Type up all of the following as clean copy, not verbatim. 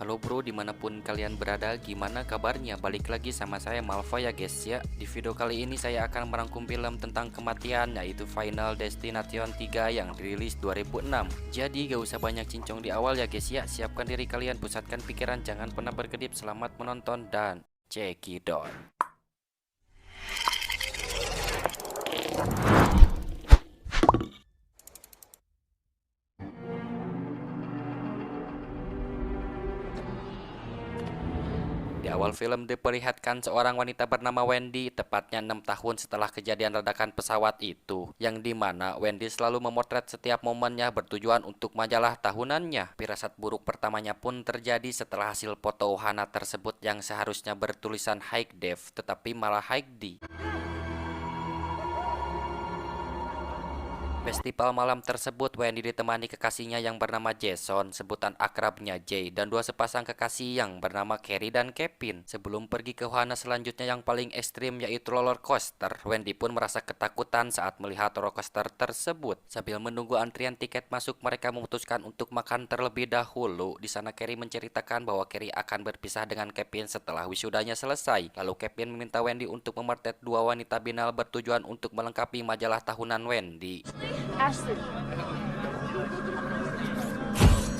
Halo bro, dimanapun kalian berada, gimana kabarnya? Balik lagi sama saya Malva ya guys ya. Di video kali ini saya akan merangkum film tentang kematian, yaitu Final Destination 3 yang dirilis 2006. Jadi gak usah banyak cincong di awal ya guys ya. Siapkan diri kalian, pusatkan pikiran, jangan pernah berkedip. Selamat menonton dan cekidot. Di awal film diperlihatkan seorang wanita bernama Wendy, tepatnya 6 tahun setelah kejadian ledakan pesawat itu, yang dimana Wendy selalu memotret setiap momennya bertujuan untuk majalah tahunannya. Firasat buruk pertamanya pun terjadi setelah hasil foto wahana tersebut yang seharusnya bertulisan high def, tetapi malah high D. Festival malam tersebut, Wendy ditemani kekasihnya yang bernama Jason, sebutan akrabnya Jay, dan dua sepasang kekasih yang bernama Carrie dan Kevin. Sebelum pergi ke wahana selanjutnya yang paling ekstrim yaitu roller coaster, Wendy pun merasa ketakutan saat melihat roller coaster tersebut. Sambil menunggu antrian tiket masuk, mereka memutuskan untuk makan terlebih dahulu. Di sana Carrie menceritakan bahwa Carrie akan berpisah dengan Kevin setelah wisudanya selesai. Lalu Kevin meminta Wendy untuk memotret dua wanita binal bertujuan untuk melengkapi majalah tahunan Wendy. Ashley.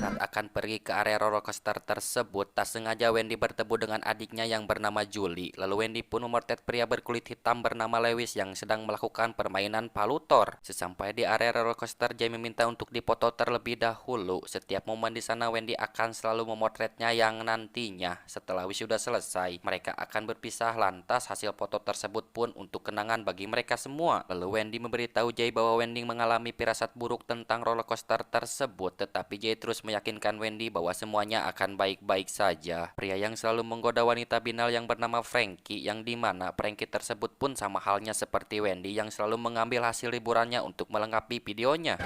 Saat akan pergi ke area roller coaster tersebut, tak sengaja Wendy bertemu dengan adiknya yang bernama Julie. Lalu Wendy pun memotret pria berkulit hitam bernama Lewis yang sedang melakukan permainan palutor. Sesampai di area roller coaster, Jay meminta untuk dipoto terlebih dahulu. Setiap momen di sana Wendy akan selalu memotretnya yang nantinya setelah wisuda selesai, mereka akan berpisah. Lantas hasil foto tersebut pun untuk kenangan bagi mereka semua. Lalu Wendy memberitahu Jay bahwa Wendy mengalami firasat buruk tentang roller coaster tersebut, tetapi Jay terus meyakinkan Wendy bahwa semuanya akan baik-baik saja. Pria yang selalu menggoda wanita binal yang bernama Frankie, yang dimana Frankie tersebut pun sama halnya seperti Wendy yang selalu mengambil hasil liburannya untuk melengkapi videonya.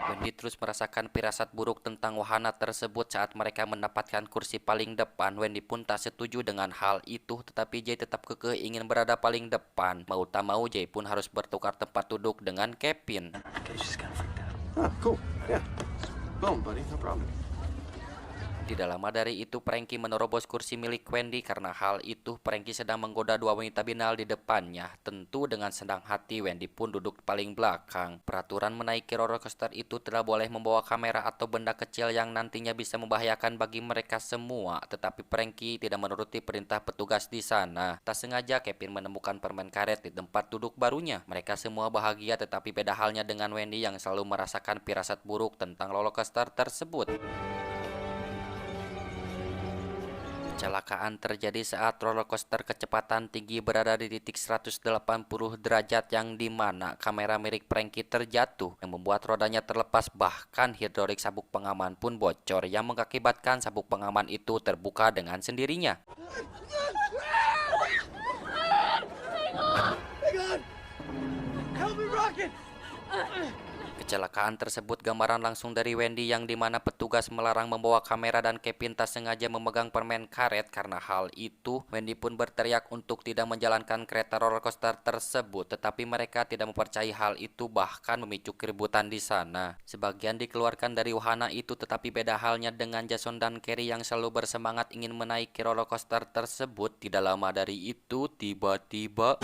Wendy terus merasakan firasat buruk tentang wahana tersebut saat mereka mendapatkan kursi paling depan. Wendy pun tak setuju dengan hal itu, tetapi Jay tetap kekeh ingin berada paling depan. Mau tak mau Jay pun harus bertukar tempat duduk dengan Kevin. Oh, cool. Yeah. Boom, buddy. No problem. Tidak lama dari itu, Frankie menerobos kursi milik Wendy. Karena hal itu, Frankie sedang menggoda dua wanita binal di depannya. Tentu dengan senang hati, Wendy pun duduk paling belakang. Peraturan menaiki roller coaster itu tidak boleh membawa kamera atau benda kecil yang nantinya bisa membahayakan bagi mereka semua. Tetapi Frankie tidak menuruti perintah petugas di sana. Tak sengaja, Kevin menemukan permen karet di tempat duduk barunya. Mereka semua bahagia, tetapi beda halnya dengan Wendy yang selalu merasakan firasat buruk tentang roller coaster tersebut. Kecelakaan terjadi saat roller coaster kecepatan tinggi berada di titik 180 derajat yang dimana kamera milik Frankie terjatuh yang membuat rodanya terlepas, bahkan hidrolik sabuk pengaman pun bocor yang mengakibatkan sabuk pengaman itu terbuka dengan sendirinya. Help me, Rocket! Kecelakaan tersebut gambaran langsung dari Wendy yang dimana petugas melarang membawa kamera dan Kevin tak sengaja memegang permen karet. Karena hal itu, Wendy pun berteriak untuk tidak menjalankan kereta roller coaster tersebut, tetapi mereka tidak mempercayai hal itu, bahkan memicu keributan di sana. Sebagian dikeluarkan dari wahana itu, tetapi beda halnya dengan Jason dan Carrie yang selalu bersemangat ingin menaiki roller coaster tersebut. Tidak lama dari itu, tiba-tiba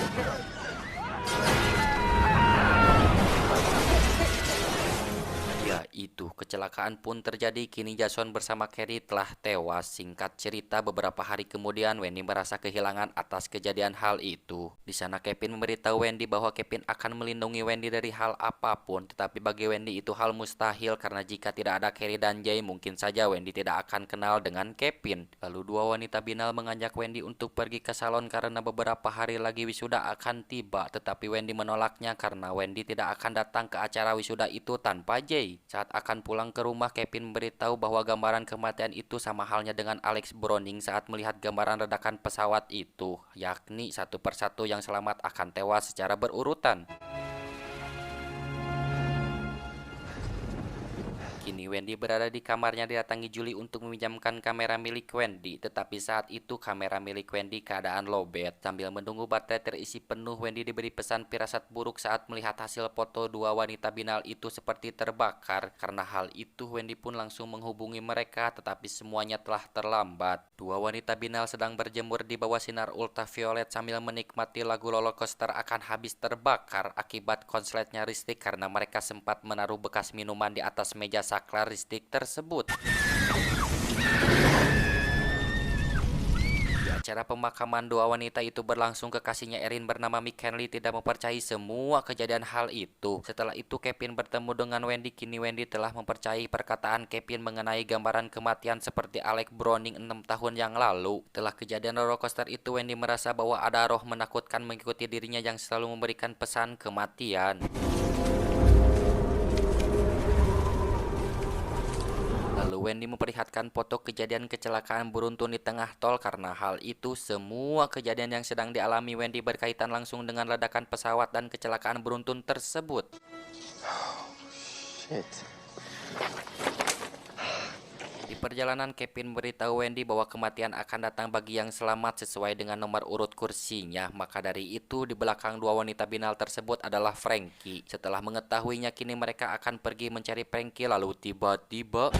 itu kecelakaan pun terjadi. Kini Jason bersama Carrie telah tewas. Singkat cerita, beberapa hari kemudian Wendy merasa kehilangan atas kejadian hal itu. Di sana Kevin memberitahu Wendy bahwa Kevin akan melindungi Wendy dari hal apapun, tetapi bagi Wendy itu hal mustahil karena jika tidak ada Carrie dan Jay, mungkin saja Wendy tidak akan kenal dengan Kevin. Lalu dua wanita binal mengajak Wendy untuk pergi ke salon karena beberapa hari lagi wisuda akan tiba, tetapi Wendy menolaknya karena Wendy tidak akan datang ke acara wisuda itu tanpa Jay. Saat akan pulang ke rumah, Kevin memberitahu bahwa gambaran kematian itu sama halnya dengan Alex Browning saat melihat gambaran ledakan pesawat itu, yakni satu persatu yang selamat akan tewas secara berurutan. Kini Kini Wendy berada di kamarnya didatangi Julie untuk meminjamkan kamera milik Wendy. Tetapi saat itu kamera milik Wendy keadaan lowbat. Sambil menunggu baterai terisi penuh, Wendy diberi pesan firasat buruk saat melihat hasil foto dua wanita binal itu seperti terbakar. Karena hal itu Wendy pun langsung menghubungi mereka, tetapi semuanya telah terlambat. Dua wanita binal sedang berjemur di bawah sinar ultraviolet sambil menikmati lagu roller coaster akan habis terbakar akibat konsletnya listrik karena mereka sempat menaruh bekas minuman di atas meja saklar listrik tersebut. Di acara pemakaman dua wanita itu berlangsung, kekasihnya Erin bernama McKinley tidak mempercayai semua kejadian hal itu. Setelah itu Kevin bertemu dengan Wendy. Kini Wendy telah mempercayai perkataan Kevin mengenai gambaran kematian seperti Alec Browning 6 tahun yang lalu. Setelah kejadian roller coaster itu, Wendy merasa bahwa ada roh menakutkan mengikuti dirinya yang selalu memberikan pesan kematian. Lalu Wendy memperlihatkan foto kejadian kecelakaan beruntun di tengah tol. Karena hal itu, semua kejadian yang sedang dialami Wendy berkaitan langsung dengan ledakan pesawat dan kecelakaan beruntun tersebut. Shit. Di perjalanan, Kevin memberitahu Wendy bahwa kematian akan datang bagi yang selamat sesuai dengan nomor urut kursinya. Maka dari itu, di belakang dua wanita binal tersebut adalah Frankie. Setelah mengetahuinya, kini mereka akan pergi mencari Frankie. Lalu tiba-tiba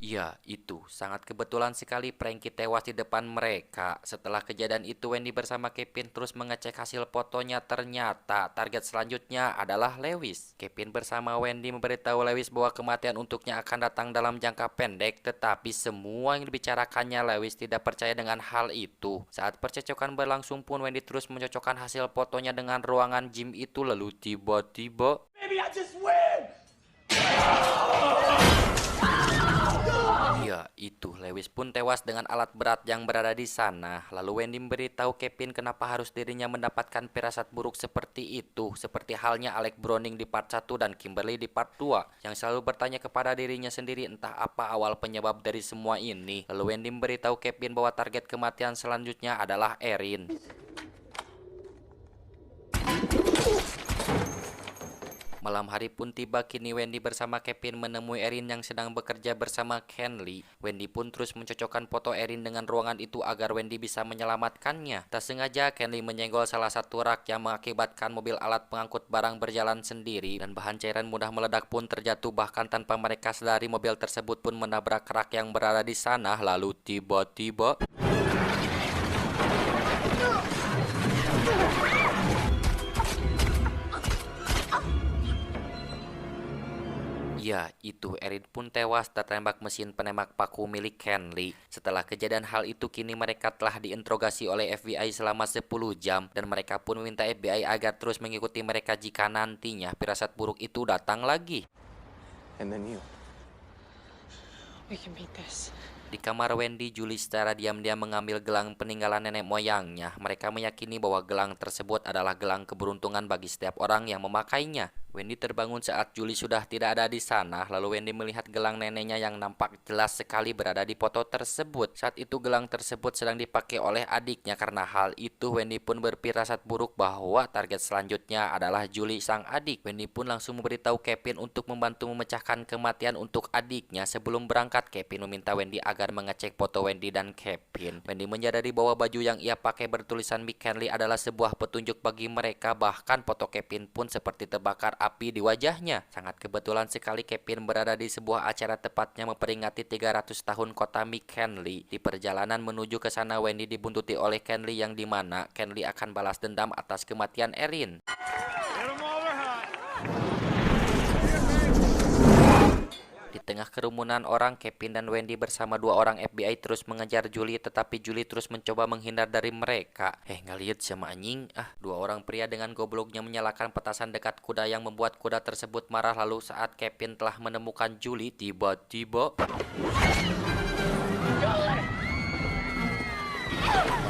ya, itu sangat kebetulan sekali Frankie tewas di depan mereka. Setelah kejadian itu, Wendy bersama Kevin terus mengecek hasil fotonya. Ternyata target selanjutnya adalah Lewis. Kevin bersama Wendy memberitahu Lewis bahwa kematian untuknya akan datang dalam jangka pendek. Tetapi semua yang dibicarakannya, Lewis tidak percaya dengan hal itu. Saat percecokan berlangsung pun, Wendy terus mencocokkan hasil fotonya dengan ruangan gym itu. Lalu tiba-tiba ya, itu Lewis pun tewas dengan alat berat yang berada di sana. Lalu Wendy memberitahu Kevin kenapa harus dirinya mendapatkan firasat buruk seperti itu, seperti halnya Alec Browning di part 1 dan Kimberly di part 2, yang selalu bertanya kepada dirinya sendiri entah apa awal penyebab dari semua ini. Lalu Wendy memberitahu Kevin bahwa target kematian selanjutnya adalah Erin. Malam hari pun tiba. Kini Wendy bersama Kevin menemui Erin yang sedang bekerja bersama Kenley. Wendy pun terus mencocokkan foto Erin dengan ruangan itu agar Wendy bisa menyelamatkannya. Tak sengaja Kenley menyenggol salah satu rak yang mengakibatkan mobil alat pengangkut barang berjalan sendiri, dan bahan cairan mudah meledak pun terjatuh. Bahkan tanpa mereka sadari, mobil tersebut pun menabrak rak yang berada di sana. Lalu tiba-tiba ya, itu Erin pun tewas tertembak mesin penembak paku milik Kenley. Setelah kejadian hal itu, kini mereka telah diinterogasi oleh FBI selama 10 jam. Dan mereka pun meminta FBI agar terus mengikuti mereka jika nantinya firasat buruk itu datang lagi. And then you. We can beat this. Di kamar Wendy, Julie secara diam-diam mengambil gelang peninggalan nenek moyangnya. Mereka meyakini bahwa gelang tersebut adalah gelang keberuntungan bagi setiap orang yang memakainya. Wendy terbangun saat Julie sudah tidak ada di sana. Lalu Wendy melihat gelang neneknya yang nampak jelas sekali berada di foto tersebut. Saat itu gelang tersebut sedang dipakai oleh adiknya. Karena hal itu, Wendy pun berfirasat buruk bahwa target selanjutnya adalah Julie sang adik. Wendy pun langsung memberitahu Kevin untuk membantu memecahkan kematian untuk adiknya. Sebelum berangkat, Kevin meminta Wendy agar mengecek foto Wendy dan Kevin. Wendy menyadari bahwa baju yang ia pakai bertulisan McKinley adalah sebuah petunjuk bagi mereka. Bahkan foto Kevin pun seperti terbakar api di wajahnya. Sangat kebetulan sekali Kevin berada di sebuah acara tepatnya memperingati 300 tahun kota McKinley. Di perjalanan menuju ke sana, Wendy dibuntuti oleh Kenley yang dimana Kenley akan balas dendam atas kematian Erin. Di tengah kerumunan orang, Kevin dan Wendy bersama dua orang FBI terus mengejar Julie, tetapi Julie terus mencoba menghindar dari mereka. Ngeliat sama anjing, dua orang pria dengan gobloknya menyalakan petasan dekat kuda yang membuat kuda tersebut marah. Lalu saat Kevin telah menemukan Julie, tiba-tiba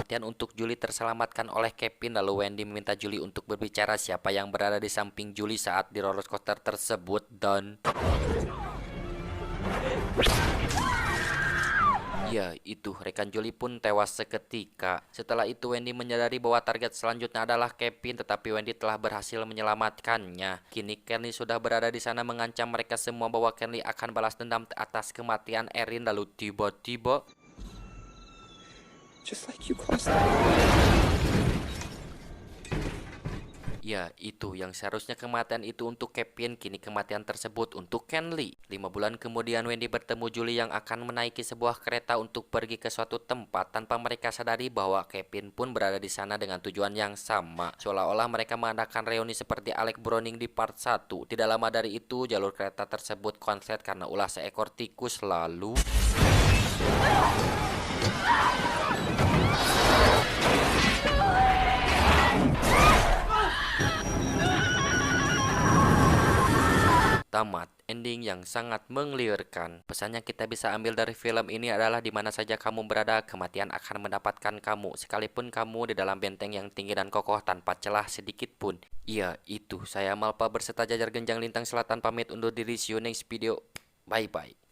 kematian untuk Julie terselamatkan oleh Kevin. Lalu Wendy meminta Julie untuk berbicara siapa yang berada di samping Julie saat di roller coaster tersebut. Dan Ya, itu rekan Julie pun tewas seketika. Setelah itu Wendy menyadari bahwa target selanjutnya adalah Kevin, tetapi Wendy telah berhasil menyelamatkannya. Kini Kenly sudah berada di sana mengancam mereka semua bahwa Kenly akan balas dendam atas kematian Erin. Lalu tiba-tiba, Just like you crossed. ya, itu yang seharusnya kematian itu untuk Kevin, kini kematian tersebut untuk Kenly. 5 bulan kemudian Wendy bertemu Julie yang akan menaiki sebuah kereta untuk pergi ke suatu tempat tanpa mereka sadari bahwa Kevin pun berada di sana dengan tujuan yang sama. Seolah-olah mereka mengadakan reuni seperti Alec Browning di part 1. Tidak lama dari itu, jalur kereta tersebut konslet karena ulah seekor tikus. Lalu tamat. Ending yang sangat menggeliarkan. Pesan yang kita bisa ambil dari film ini adalah di mana saja kamu berada, kematian akan mendapatkan kamu. Sekalipun kamu di dalam benteng yang tinggi dan kokoh tanpa celah sedikit pun. Iya, itu. Saya Malpa berserta jajar genjang lintang selatan pamit undur diri. See you next video. Bye-bye.